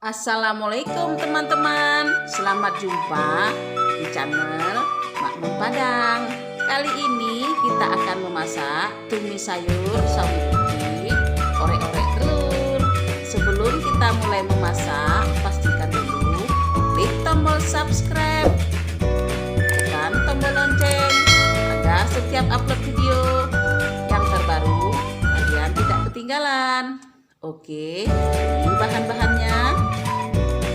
Assalamualaikum teman-teman, selamat jumpa di channel Makmun Padang. Kali ini kita akan memasak tumis sayur sawi putih, orek-orek telur. Sebelum kita mulai memasak, pastikan dulu klik tombol subscribe, tekan tombol lonceng agar setiap upload video yang terbaru kalian tidak ketinggalan. Oke, ini bahan-bahannya: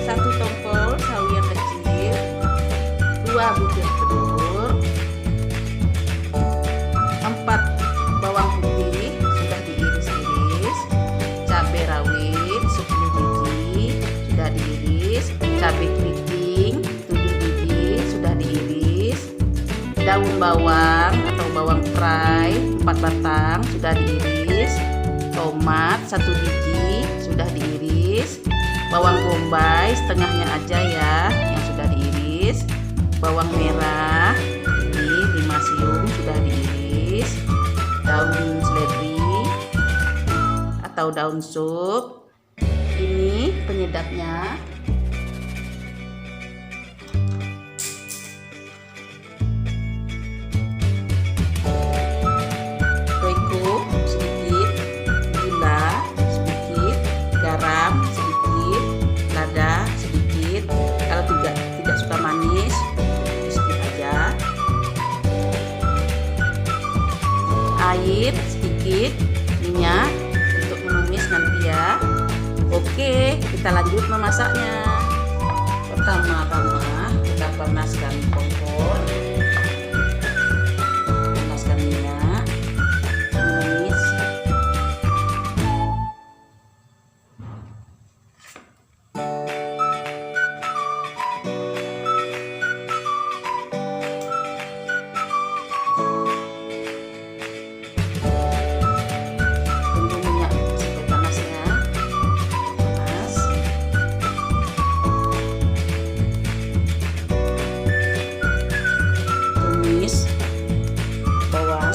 1 tongkol sawi yang kecil, 2 butir telur, 4 bawang putih sudah diiris-iris, cabai rawit 10 biji sudah diiris, cabai keriting 7 biji sudah diiris, daun bawang atau bawang perai 4 batang sudah diiris, tomat 1 biji sudah diiris, bawang bombay setengahnya aja ya yang sudah diiris, bawang merah ini 5 siung sudah diiris, daun seledri atau daun sup, ini penyedapnya, roiko sedikit, gula sedikit, garam sedikit, lada sedikit. Kalau tidak suka manis, sedikit aja. Air sedikit, minyak untuk menumis nanti ya. Oke, kita lanjut memasaknya. Pertama-tama kita panaskan kompor, panaskan minyak, menumis. Bawang,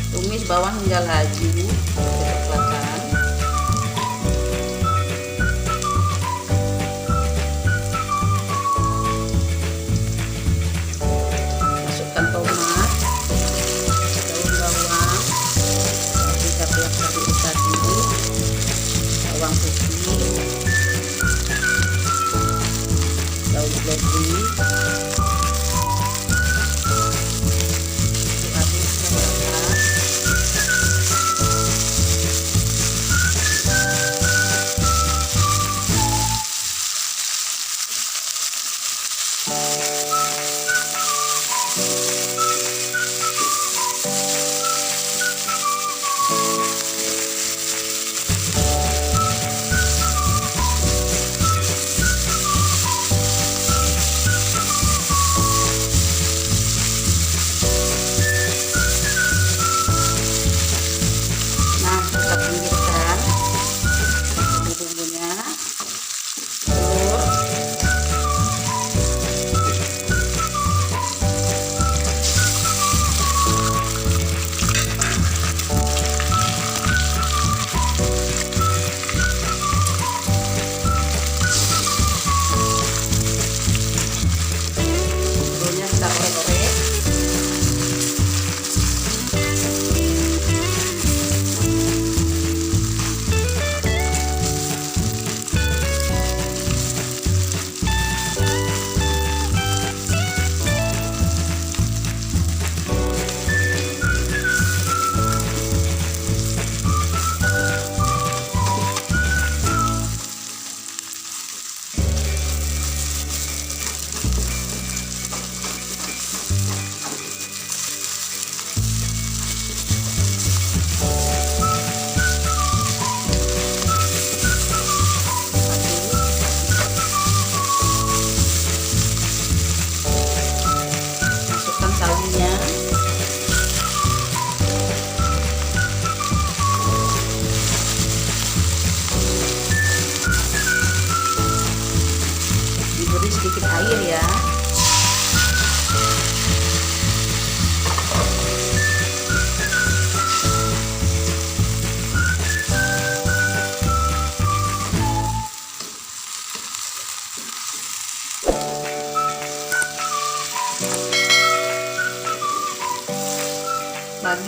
tumis bawang hingga laju kecoklatan. Masukkan tomat, daun bawang, cabai yang sudah diiris tadi, bawang putih, daun seledri.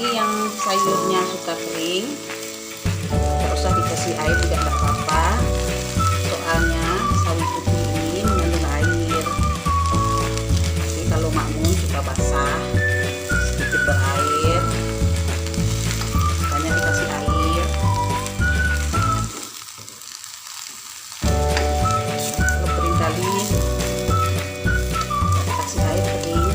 bagi yang sayurnya suka kering, nggak usah dikasih air juga nggak apa-apa, soalnya sawi putih ini mengandung air. Jadi kalau makmun suka basah, sedikit berair, makanya dikasih air. Kalau kering kali dikasih air kering.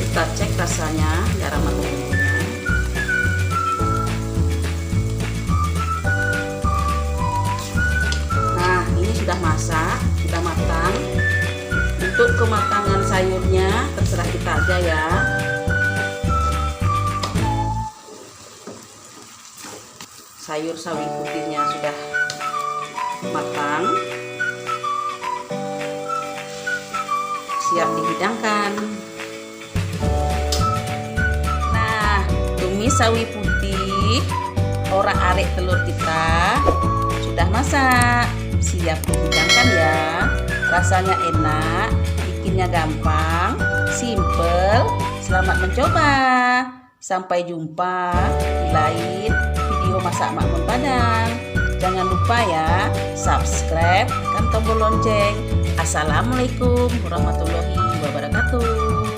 Kita cek rasanya garam atau bumbunya. Nah, ini sudah masak, sudah matang. Untuk kematangan sayurnya terserah kita aja ya. Sayur sawi putihnya sudah matang, siap dihidangkan. Tumis sawi putih, ora arek telur kita sudah masak, siap dihidangkan ya. Rasanya enak, bikinnya gampang, simple. Selamat mencoba. Sampai jumpa di lain video masak makmun Padang. Jangan lupa ya, subscribe, tekan tombol lonceng. Assalamualaikum warahmatullahi wabarakatuh.